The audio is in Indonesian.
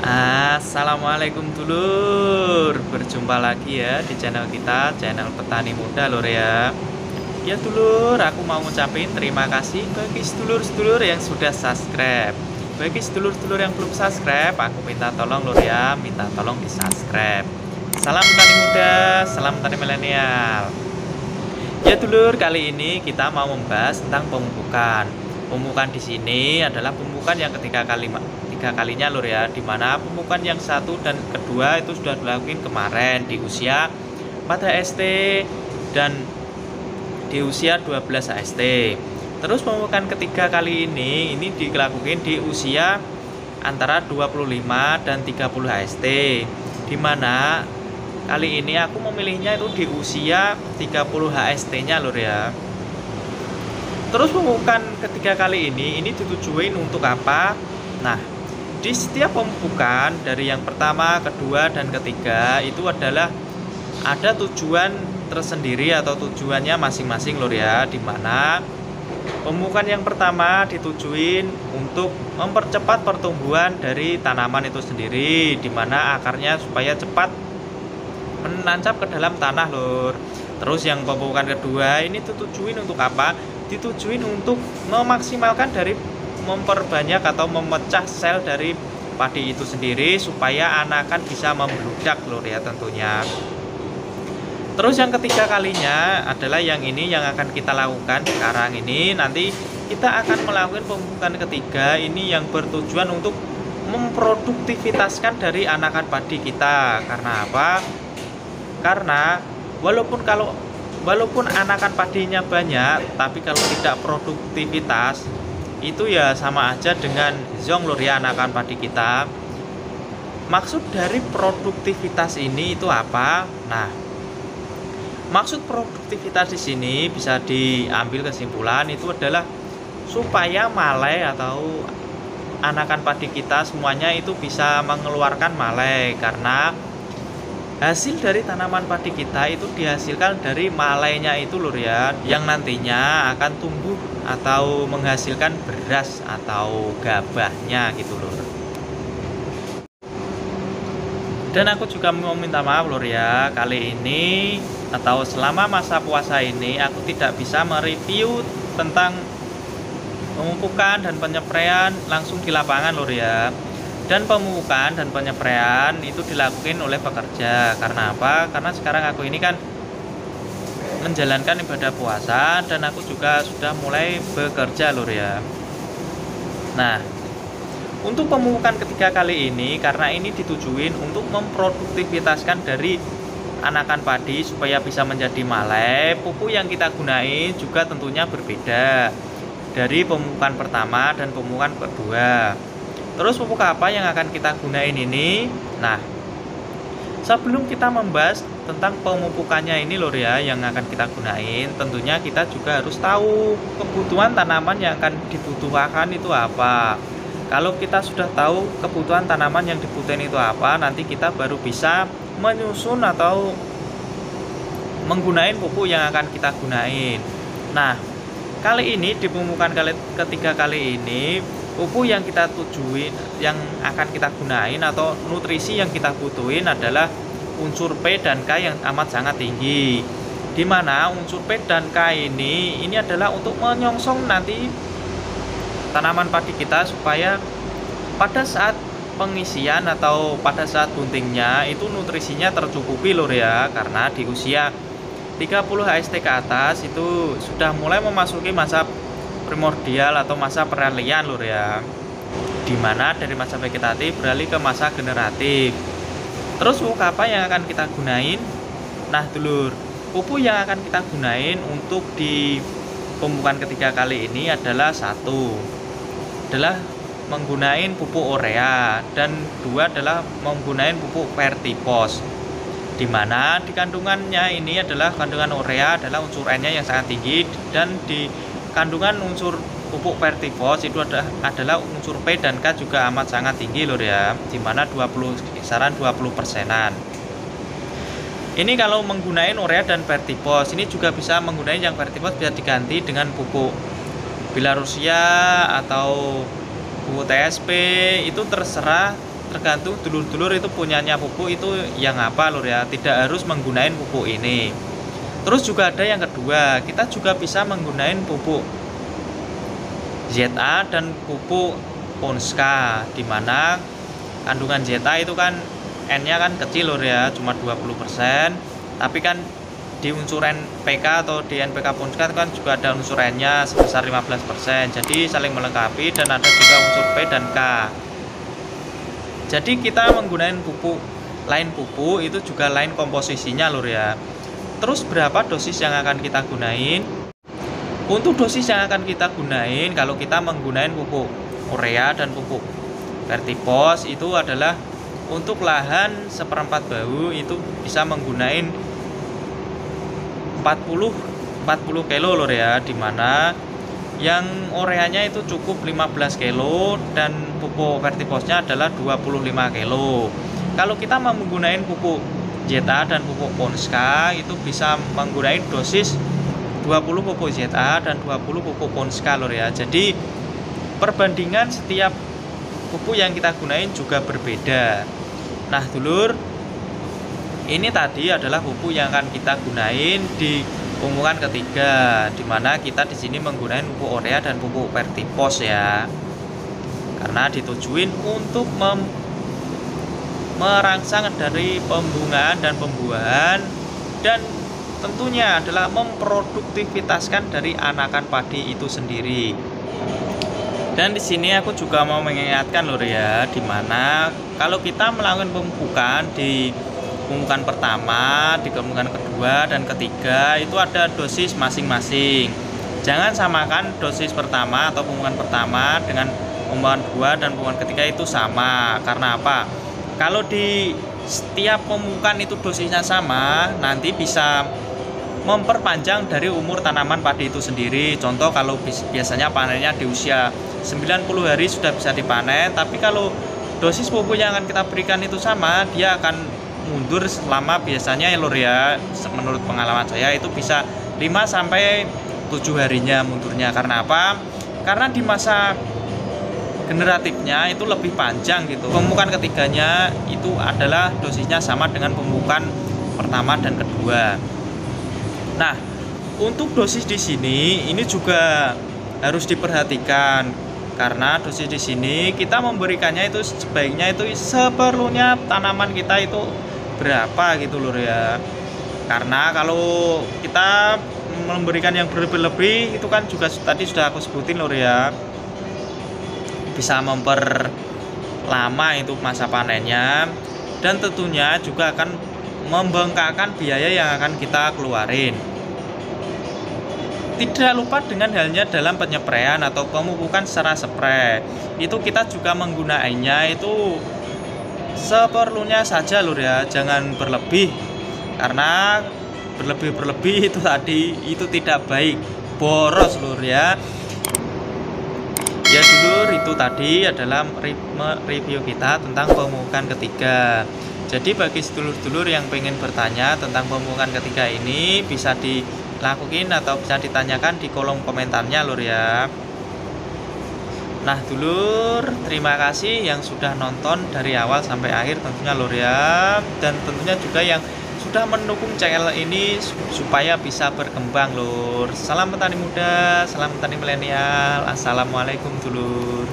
Assalamualaikum dulur. Berjumpa lagi ya di channel kita, channel Petani Muda lur ya. Ya dulur, aku mau ngucapin terima kasih bagi sedulur-sedulur yang sudah subscribe. Bagi sedulur-sedulur yang belum subscribe, aku minta tolong lur ya, minta tolong di subscribe. Salam petani muda, salam petani milenial. Ya dulur, kali ini kita mau membahas tentang pemupukan. Pemupukan di sini adalah pemupukan yang tiga kalinya lur ya, dimana pemupukan yang satu dan kedua itu sudah dilakukan kemarin di usia 4 HST dan di usia 12 HST. Terus pemupukan ketiga kali ini dilakukan di usia antara 25 dan 30 HST, dimana kali ini aku memilihnya itu di usia 30 HST-nya lur ya. Terus pemupukan ketiga kali ini ditujuin untuk apa? Nah, di setiap pemupukan dari yang pertama, kedua, dan ketiga itu adalah ada tujuan tersendiri atau tujuannya masing-masing lur ya, dimana pemupukan yang pertama ditujuin untuk mempercepat pertumbuhan dari tanaman itu sendiri, dimana akarnya supaya cepat menancap ke dalam tanah lur. Terus yang pemupukan kedua ini ditujuin untuk apa? Ditujuin untuk memaksimalkan dari memperbanyak atau memecah sel dari padi itu sendiri supaya anakan bisa membludak lur ya tentunya. Terus yang ketiga kalinya adalah yang ini yang akan kita lakukan sekarang ini. Nanti kita akan melakukan pemupukan ketiga ini yang bertujuan untuk memproduktivitaskan dari anakan padi kita. Karena apa? Karena walaupun anakan padinya banyak, tapi kalau tidak produktivitas itu ya sama aja dengan zong lur ya anakan padi kita. Maksud dari produktivitas ini itu apa? Nah, maksud produktivitas di sini bisa diambil kesimpulan itu adalah supaya malai atau anakan padi kita semuanya itu bisa mengeluarkan malai, karena hasil dari tanaman padi kita itu dihasilkan dari malainya itu lur ya, yang nantinya akan tumbuh atau menghasilkan beras atau gabahnya gitu lur. Dan aku juga mau minta maaf lur ya, kali ini atau selama masa puasa ini aku tidak bisa mereview tentang pemupukan dan penyepraian langsung di lapangan lur ya. Dan pemupukan dan penyepraian itu dilakukan oleh pekerja. Karena apa? Karena sekarang aku ini kan menjalankan ibadah puasa dan aku juga sudah mulai bekerja lur ya. Nah, untuk pemupukan ketiga kali ini karena ini ditujuin untuk memproduktivitaskan dari anakan padi supaya bisa menjadi malai, pupuk yang kita gunain juga tentunya berbeda dari pemupukan pertama dan pemupukan kedua. Terus pupuk apa yang akan kita gunain ini? Nah, sebelum kita membahas tentang pemupukannya ini lur ya yang akan kita gunain, tentunya kita juga harus tahu kebutuhan tanaman yang akan dibutuhkan itu apa. Kalau kita sudah tahu kebutuhan tanaman yang dibutuhin itu apa, nanti kita baru bisa menyusun atau menggunakan pupuk yang akan kita gunain. Nah, kali ini di pemupukan ketiga kali ini pupuk yang kita tujuin, yang akan kita gunain atau nutrisi yang kita butuhin adalah unsur P dan K yang amat sangat tinggi. Dimana unsur P dan K ini adalah untuk menyongsong nanti tanaman padi kita supaya pada saat pengisian atau pada saat buntingnya itu nutrisinya tercukupi lur ya. Karena di usia 30 HST ke atas itu sudah mulai memasuki masa primordial atau masa peralihan lur ya, dimana dari masa vegetatif beralih ke masa generatif. Terus pupuk apa yang akan kita gunain? Nah dulur, pupuk yang akan kita gunain untuk di pemupukan ketiga kali ini adalah satu adalah menggunakan pupuk urea dan dua adalah menggunakan pupuk Vertipos, dimana di kandungannya ini adalah kandungan urea adalah unsur N-nya yang sangat tinggi, dan di kandungan unsur pupuk Vertipos itu adalah unsur P dan K juga amat sangat tinggi lur ya, dimana 20 kisaran 20%-an. Ini kalau menggunakan urea dan Vertipos, ini juga bisa menggunakan yang Vertipos bisa diganti dengan pupuk Bilarusia atau pupuk TSP, itu terserah tergantung dulur-dulur itu punyanya pupuk itu yang apa lur ya, tidak harus menggunakan pupuk ini. Terus juga ada yang kedua, kita juga bisa menggunakan pupuk ZA dan pupuk Ponska, dimana kandungan ZA itu kan N-nya kan kecil lur ya, cuma 20%, tapi kan di unsur NPK atau di NPK Ponska kan juga ada unsur N-nya sebesar 15%, jadi saling melengkapi, dan ada juga unsur P dan K. Jadi kita menggunakan pupuk itu juga lain komposisinya lur ya. Terus berapa dosis yang akan kita gunain? Untuk dosis yang akan kita gunain kalau kita menggunakan pupuk urea dan pupuk Vertipos itu adalah untuk lahan 1/4 bahu itu bisa menggunakan 40 kilo lur ya, dimana yang ureanya itu cukup 15 kilo dan pupuk Vertiposnya adalah 25 kilo. Kalau kita mau menggunakan pupuk ZA dan pupuk Ponska itu bisa menggunakan dosis 20 pupuk ZA dan 20 pupuk Ponska lur ya. Jadi perbandingan setiap pupuk yang kita gunain juga berbeda. Nah dulur, ini tadi adalah pupuk yang akan kita gunain di pemupukan ketiga, dimana kita di sini menggunakan pupuk urea dan pupuk Vertipos ya, karena ditujuin untuk merangsang dari pembungaan dan pembuahan, dan tentunya adalah memproduktivitaskan dari anakan padi itu sendiri. Dan di sini aku juga mau mengingatkan lur ya, dimana kalau kita melakukan pemupukan di pemupukan pertama, di pemupukan kedua dan ketiga itu ada dosis masing-masing. Jangan samakan dosis pertama atau pemupukan pertama dengan pemupukan kedua dan pemupukan ketiga itu sama. Karena apa? Kalau di setiap pemupukan itu dosisnya sama, nanti bisa memperpanjang dari umur tanaman padi itu sendiri. Contoh kalau biasanya panennya di usia 90 hari sudah bisa dipanen, tapi kalau dosis pupuk yang akan kita berikan itu sama, dia akan mundur selama biasanya ya lur ya, menurut pengalaman saya itu bisa 5-7 harinya mundurnya. Karena apa? Karena di masa generatifnya itu lebih panjang gitu. Pemupukan ketiganya itu adalah dosisnya sama dengan pemupukan pertama dan kedua. Nah, untuk dosis di sini ini juga harus diperhatikan, karena dosis di sini kita memberikannya itu sebaiknya itu seperlunya tanaman kita itu berapa gitu lur ya. Karena kalau kita memberikan yang berlebih-lebih itu kan juga tadi sudah aku sebutin lur ya, bisa memperlama itu masa panennya, dan tentunya juga akan membengkakkan biaya yang akan kita keluarin. Tidak lupa dengan halnya dalam penyepraian atau pemupukan secara spray, itu kita juga menggunakannya itu seperlunya saja lur ya, jangan berlebih, karena berlebih itu tadi itu tidak baik, boros lur ya. Ya dulur, itu tadi adalah review kita tentang pemupukan ketiga. Jadi bagi sedulur-dulur yang pengen bertanya tentang pemupukan ketiga ini bisa dilakukan atau bisa ditanyakan di kolom komentarnya lur ya. Nah dulur, terima kasih yang sudah nonton dari awal sampai akhir tentunya lur ya, dan tentunya juga yang sudah mendukung channel ini supaya bisa berkembang lur. Salam petani muda, salam petani milenial. Assalamualaikum dulur.